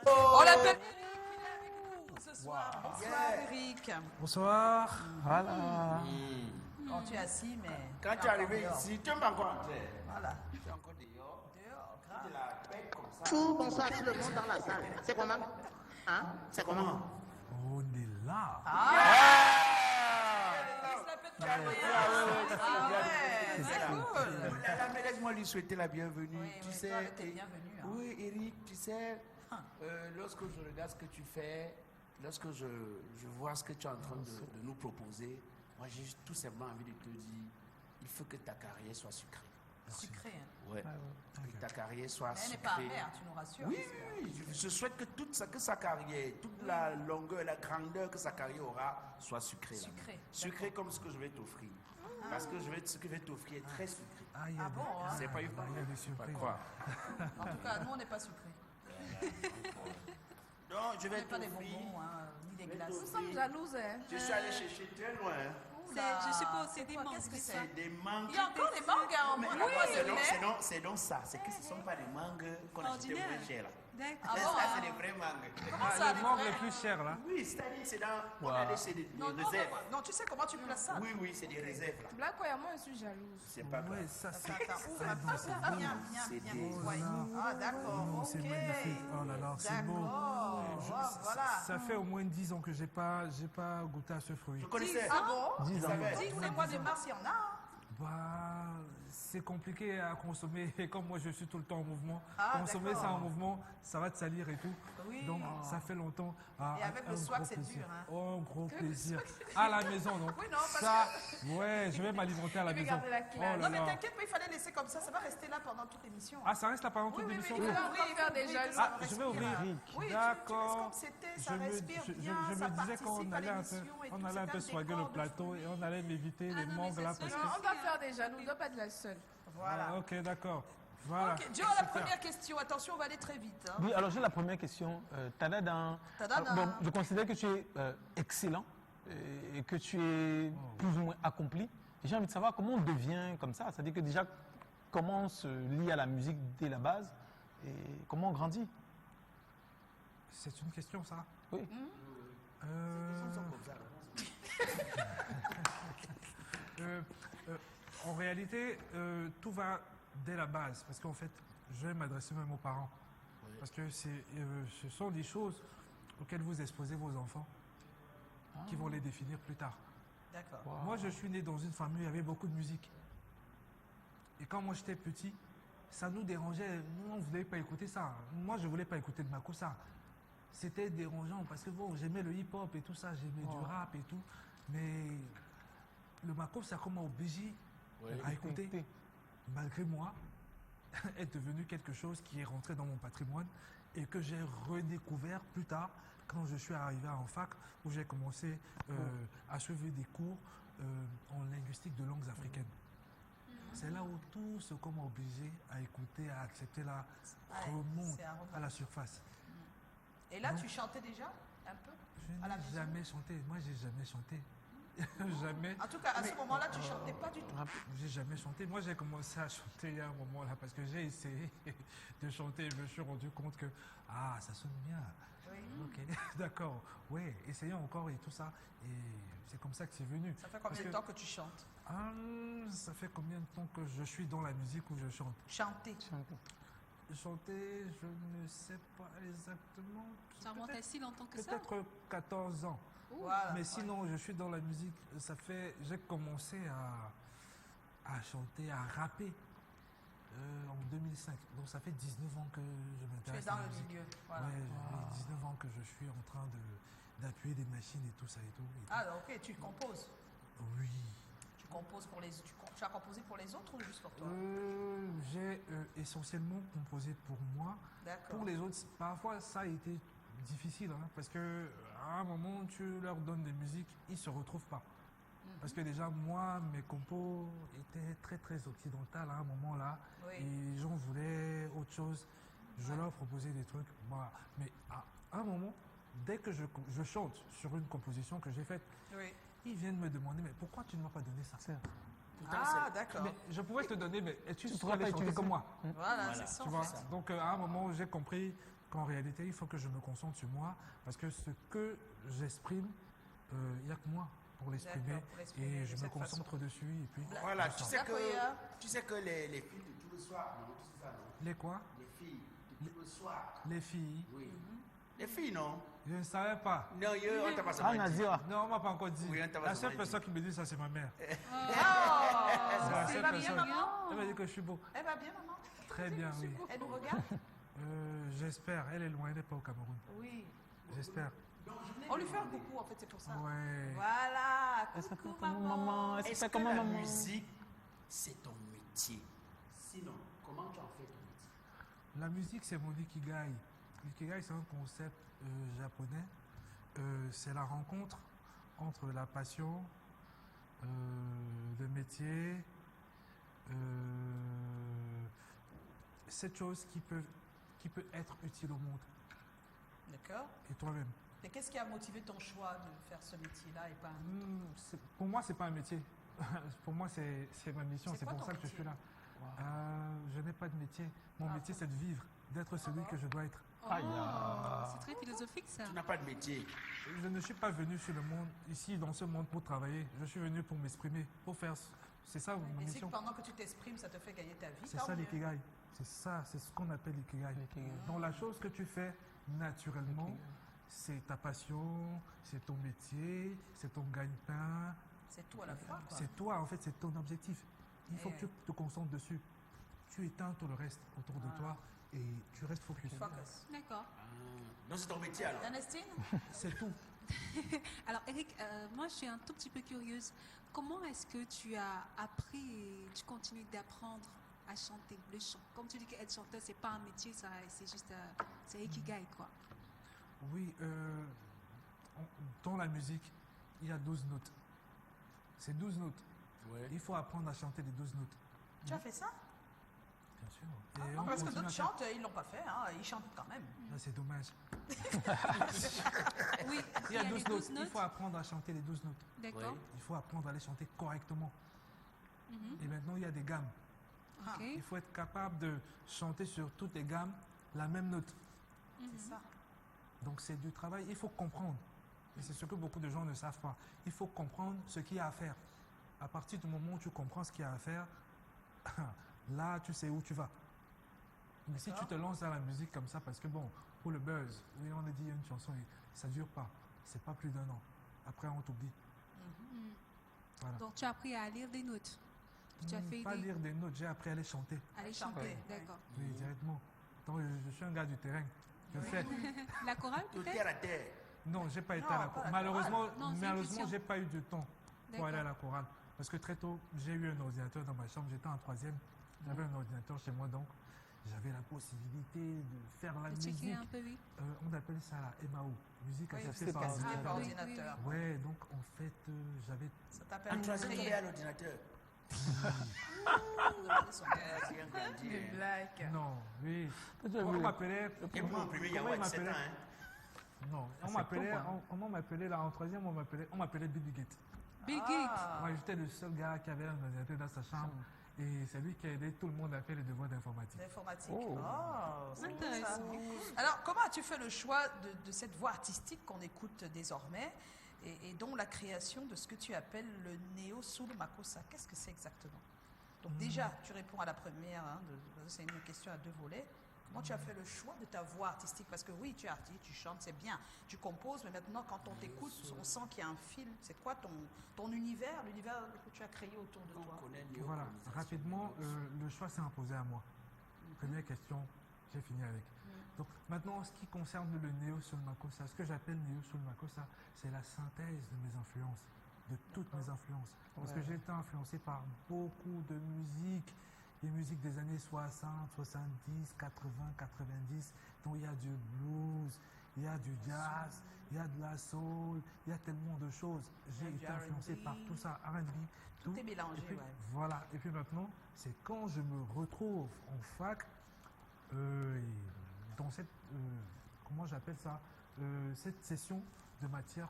On l'appelle ce soir. Bonsoir Eric. Bonsoir. Voilà. Quand tu es assis, mais... Quand tu es arrivé ici, tu n'es pas encore entré. Voilà. Tu es encore dehors. Dehors, grave. Tu la pètes comme ça. Tout bonsoir tout le monde dans la salle. C'est comment? Hein? C'est comment? On est là. C'est cool. Mais laisse-moi lui souhaiter la bienvenue. Oui, Tu oui, sais, toi, t'es bienvenue, hein. Oui, Eric, tu sais, lorsque je regarde ce que tu fais, lorsque je vois ce que tu es en train de nous proposer, moi j'ai tout simplement envie de te dire, il faut que ta carrière soit sucrée. Sucré. Hein. Ouais. Que ta carrière soit Mais elle n'est sucrée. pas amère, tu nous rassures. Oui, oui, je souhaite que que sa carrière, toute la longueur, la grandeur que sa carrière aura, soit sucrée. Sucrée, Sucrée comme ce que je vais t'offrir. Parce que ce que je vais t'offrir est très sucré. Ah, il y a Ah bon, hein? C'est pas une il y a des surprises. croire. En tout cas, nous, on n'est pas sucrés. Donc, je On vais n'est pas des t'offrir. bonbons, hein, ni des glaces. Nous sommes jalouses, hein. Je suis allé chercher très loin. Je suppose c'est des mangues. Qu'est-ce que C'est c'est? des mangues. Il y a encore des mangues en Mais moins. c'est donc ça. C'est que ce ne sont pas des mangues qu'on achetait moins cher là. Ah bon, Ça, hein? c'est des vraies mangues. Comment ça, Le les mangue vrais? le plus cher là. Oui, c'est-à-dire, c'est dans. Regardez, c'est des Non, non, réserves. non, tu sais comment tu places ça? Oui, oui, c'est des réserves là. Black, moi, je suis jalouse. C'est pas grave. Ouais, ça c'est. Attends, ouvre un peu. Viens, C'est viens, des- viens. Ouais. Ah, d'accord. Non, Ok. c'est magnifique. Oh là là, c'est beau. D'accord. Oh, voilà. Ça fait au moins 10 ans que j'ai pas goûté à ce fruit. Je connaissais. Ah bon? 10 ans. Dis, c'est mois de mars, il y en a. Hein? Bah, c'est compliqué à consommer. Et comme moi, je suis tout le temps en mouvement, Ah, consommer d'accord. ça en mouvement, ça va te salir et tout. Oui. Donc, ça fait longtemps. Ah, Et avec le un swag, gros c'est plaisir. dur, hein. Oh, un gros plaisir. À la maison, donc. Oui, non, parce ça, ouais, je vais m'alimenter à la Je vais maison. garder la classe. Oh Non, là mais là. t'inquiète pas, il fallait laisser comme ça va rester là pendant toute l'émission. Ah, ça reste là pendant Oui, toute oui, l'émission. oui, Il va oui, encore oui, faire oui, des oui, jaloux. ça Ah, je vais respire, ouvrir. hein. Oui, tu laisses D'accord. comme c'était, ça respire bien, je ça me disais qu'on participe à allait un peu, l'émission et on tout, allait un c'est peu un swaguer décor le de plateau et on allait m'éviter les non, mais mangues c'est là sûr. parce Non, que. on va faire des jaloux, on ne doit pas être la seule. Voilà. Ah, ok, d'accord. Voilà. Ok, Joe, la première question. Attention, on va aller très vite. Hein. Oui, alors j'ai la première question. Tadada. Tadada. Bon, je considère que tu es excellent et que tu es plus ou moins accompli. Et j'ai envie de savoir comment on devient comme ça. C'est-à-dire que déjà, comment on se lie à la musique dès la base et comment on grandit. C'est une question, ça. Oui. En réalité, tout va dès la base, parce qu'en fait, je vais m'adresser même aux parents. Parce que ce sont des choses auxquelles vous exposez vos enfants qui vont les définir plus tard. D'accord. Moi, je suis né dans une famille où il y avait beaucoup de musique. Et quand moi j'étais petit, ça nous dérangeait. Nous, on ne voulait pas écouter ça. Moi, je ne voulais pas écouter de Makossa. C'était dérangeant parce que bon, j'aimais le hip-hop et tout ça, j'aimais du rap et tout. Mais le Makossa, ça m'a obligé à écouter. Malgré moi, est devenu quelque chose qui est rentré dans mon patrimoine et que j'ai redécouvert plus tard quand je suis arrivé en fac où j'ai commencé à suivre des cours en linguistique de langues africaines. C'est là où tout ce qu'on m'a obligé à écouter, à accepter là, remonte c'est un revers. à la surface. Et là, Non. tu chantais déjà un peu Je à la n'ai maison? jamais chanté. Moi, j'ai jamais chanté. Jamais. En tout cas, à ce moment-là, tu chantais pas du tout. J'ai jamais chanté. Moi, j'ai commencé à chanter il y a un moment là parce que j'ai essayé de chanter et je me suis rendu compte que ça sonne bien. Oui. Ok, d'accord. Ouais, essayons encore et tout ça. Et c'est comme ça que c'est venu. Ça fait combien de temps que tu chantes? Ça fait combien de temps que je suis dans la musique où je chante? Chanter. Chanter, je ne sais pas exactement. Ça remonte à si longtemps que ça? Peut-être 14 ans. Voilà. Mais sinon, je suis dans la musique. J'ai commencé à chanter, à rapper en 2005. Donc ça fait 19 ans que je Tu es m'intéresse dans à la le musique. milieu. Voilà. Ouais, ça fait 19 ans que je suis en train d'appuyer des machines et tout ça et tout. Ah, ok, tu composes. Oui. Tu composes pour les. Tu as composé pour les autres ou juste pour toi? J'ai essentiellement composé pour moi. D'accord. Pour les autres, parfois ça a été difficile parce que à un moment tu leur donnes des musiques, ils se retrouvent pas. Parce que déjà moi mes compos étaient très très occidentales à un moment là Oui. et les gens voulaient autre chose. Je leur proposais des trucs, voilà. Mais à un moment, dès que je chante sur une composition que j'ai faite, Oui. ils viennent me demander mais pourquoi tu ne m'as pas donné ça? Ah, d'accord. Mais je pouvais te donner, mais tu pourrais pourrais pas pas chanter utiliser. comme moi. Voilà, c'est ça. Tu vois? Donc à un moment, j'ai compris qu'en réalité, il faut que je me concentre sur moi, parce que ce que j'exprime, il n'y a que moi pour l'exprimer, D'accord, pour l'exprimer et de je me cette concentre façon. dessus, et puis... Voilà, ça. tu sais que les filles de tout le soir, non, c'est ça, non? Les quoi? Les filles de tout le soir. Les filles. Oui. Les filles, non? Je ne savais pas. Non, on t'a pas Ah, dit. Nazira. Non, on m'a pas encore dit. Oui, on t'a pas La seule dit. personne qui me dit ça, c'est ma mère. C'est Oh, la c'est seule pas personne. bien, maman. Elle m'a dit que je suis beau. Elle va bien, maman? Très bien, oui. Elle nous regarde? J'espère. Elle est loin, elle n'est pas au Cameroun. Oui. J'espère. On lui fait un coucou, en fait, c'est pour ça. Ouais. Voilà. Elle s'appelle Coucou, comment, maman. maman? Elle Est-ce s'appelle que comment, la maman? musique, c'est ton métier? Sinon, comment tu en fais ton métier? La musique, c'est mon ikigai. L'ikigai, c'est un concept japonais. C'est la rencontre entre la passion, le métier, cette chose qui peut être utile au monde D'accord. et toi-même. Et qu'est-ce qui a motivé ton choix de faire ce métier-là et pas un autre? Pour moi, c'est pas un métier. Pour moi, c'est ma mission. C'est C'est quoi pour ton ça que je suis métier? là. Je n'ai pas de métier. Mon métier, c'est de vivre, d'être celui que je dois être. Aïe, ah. C'est très philosophique ça. Tu n'as pas de métier. Je ne suis pas venu sur le monde, ici, dans ce monde, pour travailler. Je suis venu pour m'exprimer, pour faire. C'est ça ma Et si mission. pendant que tu t'exprimes, ça te fait gagner ta vie, C'est tant ça mieux. l'ikigai. C'est ça, c'est ce qu'on appelle l'ikigai. Donc la chose que tu fais naturellement, c'est ta passion, c'est ton métier, c'est ton gagne-pain. C'est tout à la fois, quoi. C'est toi, en fait, c'est ton objectif. Il faut Et que tu te concentres dessus. Tu éteins tout le reste autour de toi et tu restes focus. Focus. D'accord. Non, c'est ton métier alors. Ernestine? C'est tout. Alors Eric, moi je suis un tout petit peu curieuse. Comment est-ce que tu as appris et tu continues d'apprendre à chanter le chant? Comme tu dis qu'être chanteur, c'est pas un métier, ça, c'est juste c'est ikigai quoi. Oui, dans la musique, il y a 12 notes. C'est 12 notes. Ouais. Il faut apprendre à chanter les 12 notes. Tu as fait ça? Bien sûr. Et Non, on parce que continue d'autres à faire. chantent, ils l'ont pas fait, hein. Ils chantent quand même. Là, c'est dommage. Oui, Il y a 12 les notes. 12 Il notes. faut apprendre à chanter les 12 notes. D'accord. Il faut apprendre à les chanter correctement. Mhm. Et maintenant, il y a des gammes. Ok. Il faut être capable de chanter sur toutes les gammes la même note. C'est ça. Donc, c'est du travail. Il faut comprendre. Et c'est ce que beaucoup de gens ne savent pas. Il faut comprendre ce qu'il y a à faire. À partir du moment où tu comprends ce qu'il y a à faire, là, tu sais où tu vas. Mais si tu te lances dans la musique comme ça, parce que bon, pour le buzz, oui, on a dit une chanson, et ça ne dure pas. C'est pas plus d'un an. Après, on t'oublie. Mhm. Voilà. Donc tu as appris à lire des notes. Tu as fait Pas des... lire des notes, j'ai appris à les chanter. à les chanter, chanter. ouais. D'accord. Oui, directement. Donc, je suis un gars du terrain. Je fais. La chorale De peut-être? terre à terre. Non, j'ai pas été Non, à la pas chorale. la Malheureusement, chorale. Non, c'est une malheureusement, question. j'ai pas eu de temps pour aller à D'accord. la chorale. Parce que très tôt, j'ai eu un ordinateur dans ma chambre. J'étais en troisième. J'avais un ordinateur chez moi, donc j'avais la possibilité de faire la De musique. checker un peu, oui. On appelle ça la MAO, musique Oui, assistée c'est par pas- Assisté ordinateur. par oui, oui, ordinateur. Ouais, donc en fait, j'avais. Ça t'appelle En troisième, tu es à l'ordinateur. C'est un grandi, Des hein. blagues. Non, oui. Toi, tu as On vu- m'appelait. Et pour mon premier, il y a comment il 7 ans. m'appelait Hein. Non, on c'est m'appelait. top, hein. Comment on m'appelait là en troisième? On m'appelait Bill Gates. Bill Gates. Ah. Ouais, j'étais le seul gars qui avait un ordinateur dans sa chambre. Et c'est lui qui a aidé tout le monde à faire les devoirs d'informatique. L'informatique. Oh. Oh, c'est bon, ça. Intéressant. Alors, comment as-tu fait le choix de cette voix artistique qu'on écoute désormais et dont la création de ce que tu appelles le néo-soul makossa? Qu'est-ce que c'est exactement? Donc déjà, tu réponds à la première, hein, c'est une question à deux volets. Comment tu as fait le choix de ta voix artistique? Parce que oui, tu es artiste, tu chantes, c'est bien, tu composes, mais maintenant quand on t'écoute, on sent qu'il y a un fil. C'est quoi ton univers, l'univers que tu as créé autour de On toi? connaît Voilà, néo-colonisation. rapidement, le choix s'est imposé à moi. Première question, j'ai fini avec. Donc maintenant, en ce qui concerne le néo-soul makossa, ce que j'appelle néo-soul makossa, c'est la synthèse de mes influences, de toutes mes influences. Parce que j'ai été influencé par beaucoup de musiques, les musiques des années 60, 70, 80, 90. Donc il y a du blues, il y a du jazz, il y a de la soul, il y a tellement de choses. Il y a J'ai du été influencé R&B. par tout ça, R&B, Tout est mélangé, Et puis, ouais. voilà. Et puis maintenant, c'est quand je me retrouve en fac, et dans cette, comment j'appelle ça, cette session de matière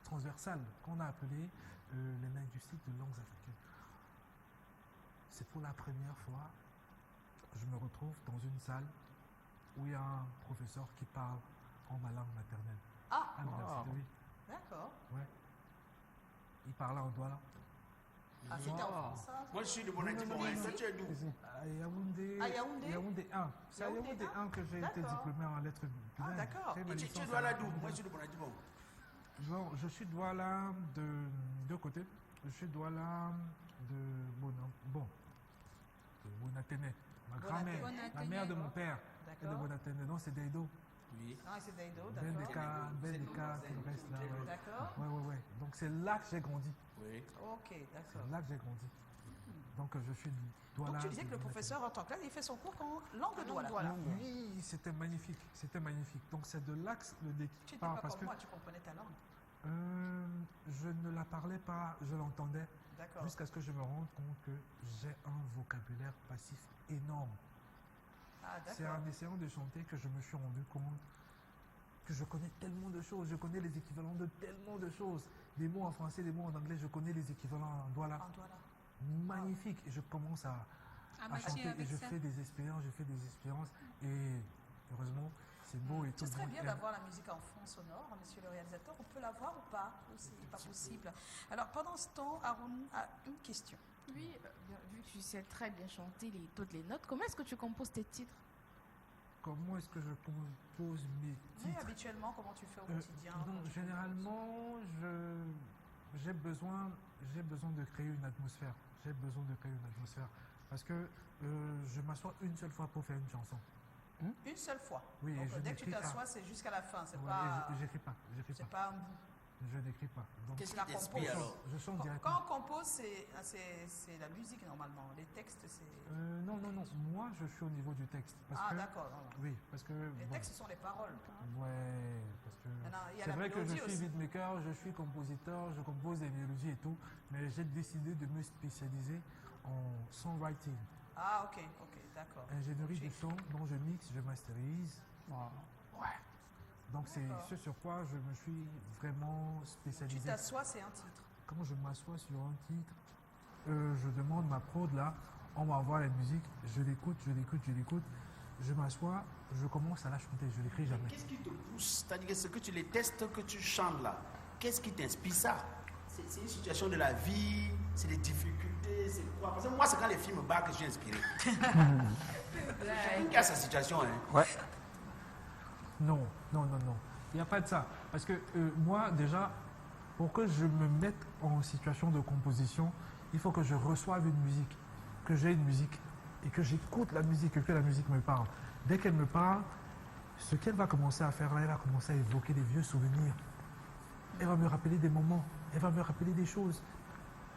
transversale qu'on a appelée les linguistiques de langues africaines. C'est pour la première fois que je me retrouve dans une salle où il y a un professeur qui parle en ma langue maternelle. Ah, À l'université, oui. d'accord. Ouais. Il parlait en Douala. Ah, c'était en France, ça? Moi, je suis de Bonadimon. Toi, tu es d'où? À Yaoundé. À Yaoundé? Yaoundé 1. C'est à Yaoundé Yaoundé 1 que j'ai été D'accord. diplômé en lettres bilingues. d'accord. J'ai ma Et tu licence es Douala à d'où? Yaoundé. Moi, je suis de Bonadimon. Bon, je suis Douala de deux côtés. Je suis Douala de Bonatene. Ma grand-mère, Bonatene. la mère de mon père est de D'accord. Bonatene. Donc c'est Deido. Oui. Ah, c'est Daido, Ben d'accord. Deka, tout le reste là. Ouais. D'accord. Ouais. Donc c'est là que j'ai grandi. Oui. Ok, d'accord. C'est là que j'ai grandi. Donc je suis Douala. Donc tu disais que de le Bonatene. professeur en tant que tel, il fait son cours en langue douala. Oui, c'était magnifique. C'était magnifique. Donc c'est de là que le déclic Tu n'étais part pas parce comme que moi, tu comprenais ta langue. je ne la parlais pas, je l'entendais. D'accord. Jusqu'à ce que je me rende compte que j'ai un vocabulaire passif énorme. Ah, C'est d'accord. en essayant de chanter que je me suis rendu compte que je connais tellement de choses. Je connais les équivalents de tellement de choses. Des mots en français, des mots en anglais, je connais les équivalents en douala. En douala. Magnifique. Et je commence à matcher chanter et avec je ça. fais des expériences, et heureusement, c'est beau et tout Ce le serait monde bien aime. d'avoir la musique en fond sonore, monsieur le réalisateur. On peut la voir ou pas? Ou c'est pas possible? Alors pendant ce temps, Haroun a une question. Oui, vu que tu sais très bien chanter toutes les notes, comment est-ce que tu composes tes titres? Comment est-ce que je compose mes Oui, titres? habituellement, comment tu fais au quotidien? Donc, quand tu généralement, j'ai besoin de créer une atmosphère. J'ai besoin de créer une atmosphère. Parce que je m'assois une seule fois pour faire une chanson. composes une seule fois. Oui, et Donc, je dès que tu n'écris pas. t'assois, c'est jusqu'à la fin. C'est Ouais, pas, et j'écris pas. c'est pas un bout. Je n'écris pas. Donc, Qu'est-ce Tu qui la t'inspire composes. alors? je chante Quand directement. on compose, c'est la musique normalement. Les textes, c'est. Non. Moi, je suis au niveau du texte. Parce Ah, que, d'accord. non, non. oui, parce que. Les bon, textes, ce sont les paroles. ouais, parce que. Maintenant, il y a C'est la vrai que je mélodie suis aussi. beatmaker, je suis compositeur, je compose des mélodies et tout, mais j'ai décidé de me spécialiser en songwriting, Ah, ok, d'accord. ingénierie Tu du son, dont je mixe, je masterise. Ouais. Donc c'est D'accord. ce sur quoi je me suis vraiment Tu spécialisé. t'assois, c'est un titre. Quand je m'assois sur un titre, je demande ma prod là, on m'envoie la musique, je l'écoute, je m'assois, je commence à la chanter, je l'écris jamais. Qu'est-ce qui te pousse? C'est-à-dire que ce que tu les testes, que tu chantes là, qu'est-ce qui t'inspire ça? C'est une situation de la vie, c'est des difficultés, c'est quoi? Parce que moi, c'est quand les films barrent que je suis inspiré. Chacun qui a sa situation, hein. Ouais. Non. Il n'y a pas de ça. Parce que moi, déjà, pour que je me mette en situation de composition, il faut que je reçoive une musique, que j'ai une musique, et que j'écoute la musique, et que la musique me parle. Dès qu'elle me parle, ce qu'elle va commencer à faire là, elle va commencer à évoquer des vieux souvenirs. Elle va me rappeler des moments, elle va me rappeler des choses.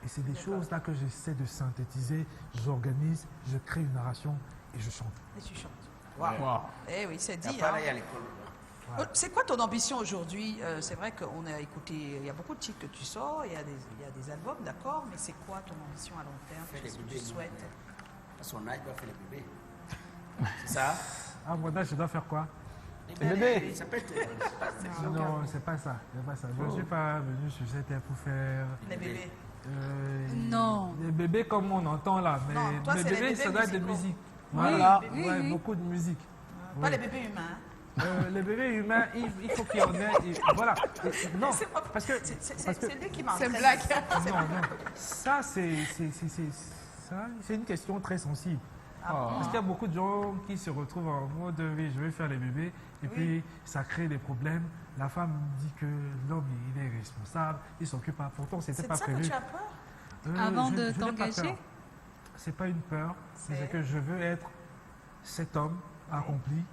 Et c'est des choses là que j'essaie de synthétiser, j'organise, je crée une narration et je chante. Et tu chantes. Wow. Eh oui, c'est Il n'y dit. a pas hein. là, il y a l'école. C'est quoi ton ambition aujourd'hui? C'est vrai qu'on a écouté, il y a beaucoup de titres que tu sors, il y a des albums, d'accord, mais c'est quoi ton ambition à long terme? Faire Qu'est-ce des que tu bébés. souhaites? À son âge, il doit faire les bébés. C'est ça? Ah, mon âge, je dois faire quoi? Les bébés. Ça peut être. Non, c'est pas ça. Je ne suis pas venu sur cette terre pour faire Les bébés. Non. des bébés comme on entend là. Mais Non, toi, les c'est les bébés, bébés ça doit être de musicaux. musique. Oui, Voilà, oui, ouais, oui. beaucoup de musique. Pas Oui. les bébés humains. hein. Les bébés humains, il faut qu'il y en ait. Voilà. Non, C'est pas- parce que. parce que- C'est lui qui m'a C'est blague. Non. Ça, c'est une question très sensible. Parce qu'il y a beaucoup de gens qui se retrouvent en mode oui, je vais faire les bébés, et puis ça crée des problèmes. La femme dit que l'homme il est responsable, il s'occupe pas. Pourtant, c'était C'est pas de ça que prévu. tu as peur? Avant de n'ai pas t'engager? peur. C'est pas une peur, mais C'est- c'est que je veux être cet homme accompli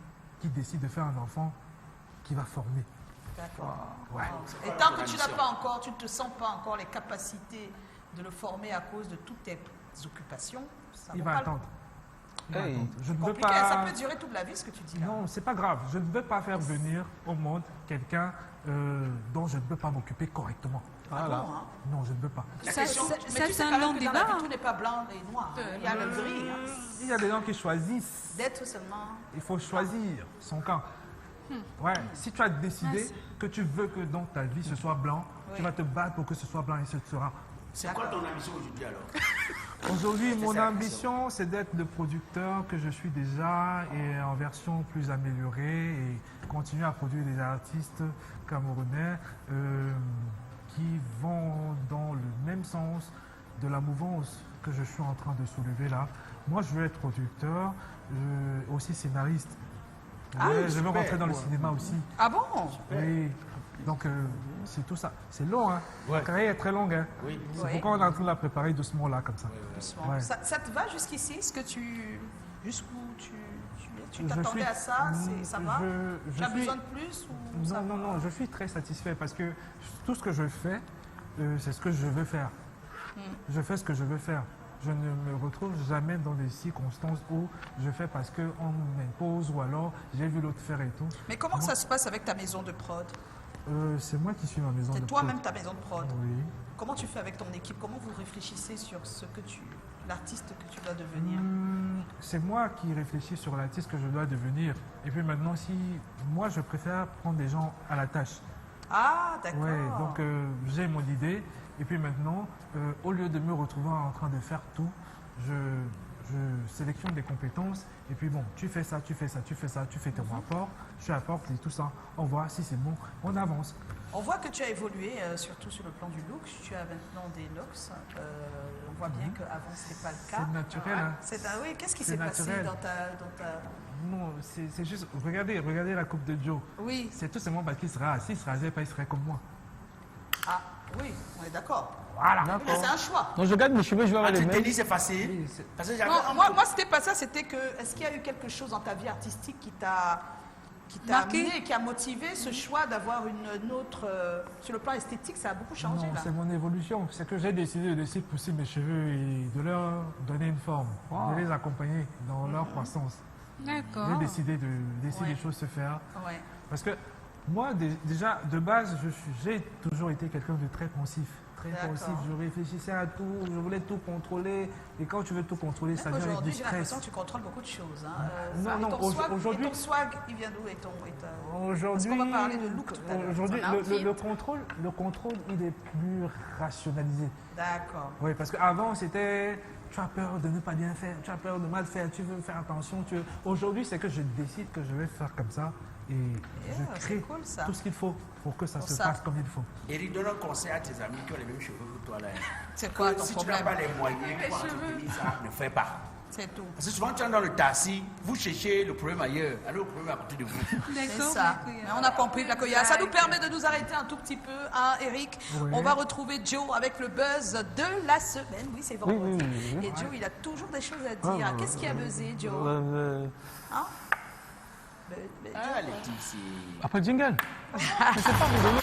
qui décide de faire un enfant qui va former. D'accord. Ouais. Et tant que tu n'as pas encore, tu ne te sens pas encore les capacités de le former à cause de toutes tes occupations, ça Il vaut va pas le attendre. Il va Hey. attendre. Je ne veux compliqué. Ça pas. peut durer toute la vie, ce que tu dis là. Non, c'est pas grave. Je ne veux pas faire venir au monde quelqu'un dont je ne peux pas m'occuper correctement. Ah Voilà. bon, hein. Non, je ne peux pas. La Ça, question- ça, mais ça, tu sais c'est quand un même long que dans la vie, débat. tout n'est pas blanc et noir. hein. Il y a le gris. hein. Il y a des gens qui choisissent. D'être seulement. Il faut choisir son camp. Ouais, si tu as décidé que tu veux que dans ta vie ce soit blanc, Oui. tu vas te battre pour que ce soit blanc et ce sera. C'est quoi ton ambition aujourd'hui alors? Aujourd'hui, mon ça, ambition, c'est d'être le producteur que je suis déjà et en version plus améliorée et continuer à produire des artistes camerounais qui vont dans le même sens de la mouvance que je suis en train de soulever là. Moi, je veux être producteur, aussi scénariste. Ah, Je veux rentrer dans le cinéma aussi. Ah bon? Oui. Donc, c'est tout ça. C'est long, hein. La carrière est très longue, hein. Oui. C'est Oui. pourquoi on est en train de la préparer doucement là, comme ça. Doucement. Ouais. Ça te va jusqu'ici? Est-ce que jusqu'où tu Je t'attendais suis- à ça? Ça va? je Tu as suis- besoin de plus ou ça Non, va? non, non, je suis très satisfait parce que tout ce que je fais, c'est ce que je veux faire. Je fais ce que je veux faire. Je ne me retrouve jamais dans des circonstances où je fais parce qu'on m'impose ou alors j'ai vu l'autre faire et tout. Mais comment ça se passe avec ta maison de prod? C'est moi qui suis ma maison de C'est prod. toi-même ta maison de prod. Oui. Comment tu fais avec ton équipe? Comment vous réfléchissez sur l'artiste que tu dois devenir? C'est moi qui réfléchis sur l'artiste que je dois devenir. Et puis maintenant, si moi, je préfère prendre des gens à la tâche. Ah, d'accord. Ouais, donc j'ai mon idée. Et puis maintenant, au lieu de me retrouver en train de faire tout, je sélectionne des compétences. Et puis bon, tu fais ça, tu fais ça, tu fais ça, tu fais ton rapport, je apporte et tout ça. On voit si c'est bon, on avance. On voit que tu as évolué, surtout sur le plan du look. Tu as maintenant des locks. On voit bien qu'avant, ce n'était pas le cas. C'est naturel, hein. Oui, qu'est-ce qui C'est s'est passé naturel. dans ta... Non, c'est juste, regardez la coupe de Joe. Oui. C'est tout simplement parce qu'il sera assis, il se rasait pas, il serait comme moi. Ah, oui, on est d'accord. Voilà. Oui, mais c'est un choix. Donc je garde mes cheveux, je vais avoir les mêmes. Tennis, c'est facile. Oui, Parce que j'avais Non, un moi, peu- c'était pas ça. C'était que, est-ce qu'il y a eu quelque chose dans ta vie artistique qui t'a Marqué. amené, qui a motivé ce choix d'avoir une autre... sur le plan esthétique, ça a beaucoup changé, Non, là. c'est mon évolution. C'est que j'ai décidé de laisser pousser mes cheveux et de leur donner une forme, de les accompagner dans leur croissance. D'accord. J'ai décidé de laisser Ouais. les choses se faire. Ouais. Parce que moi, déjà, de base, j'ai toujours été quelqu'un de très pensif. Très D'accord. pensif. Je réfléchissais à tout, je voulais tout contrôler. Et quand tu veux tout contrôler, ça Même vient avec du aujourd'hui, j'ai l'impression stress. que tu contrôles beaucoup de choses. Hein. Non, non, aujourd'hui- Et ton swag, il vient d'où? Aujourd'hui, Parce qu'on va parler de look tout à l'heure. Aujourd'hui, Ton outfit. le contrôle, il est plus rationalisé. D'accord. Oui, parce qu'avant, c'était tu as peur de ne pas bien faire, tu as peur de mal faire, tu veux faire attention. Aujourd'hui, c'est que je décide que je vais faire comme ça et Yeah, je c'est crée cool, ça. tout ce qu'il faut pour que ça Pour se ça. passe comme il faut. Eric, donne un conseil à tes amis qui ont les mêmes cheveux que toi là. C'est quoi ton Si tu n'as problème? pas les moyens pour entretenir ça, ne fais pas. C'est tout. Parce que souvent, tu es dans le taxi, vous cherchez le problème ailleurs, alors le problème est à côté de vous. C'est D'accord. ça. d'accord. Mais on a compris, Blakoya. Ça nous permet de nous arrêter un tout petit peu, hein, Eric. Oui. On va retrouver Joe avec le buzz de la semaine. Oui, c'est vendredi. oui. Et Joe, il a toujours des choses à dire. Qu'est-ce qui a buzzé, Joe? Hein? Ah, les petits, c'est... Après jingle. Mais c'est pas rigolo.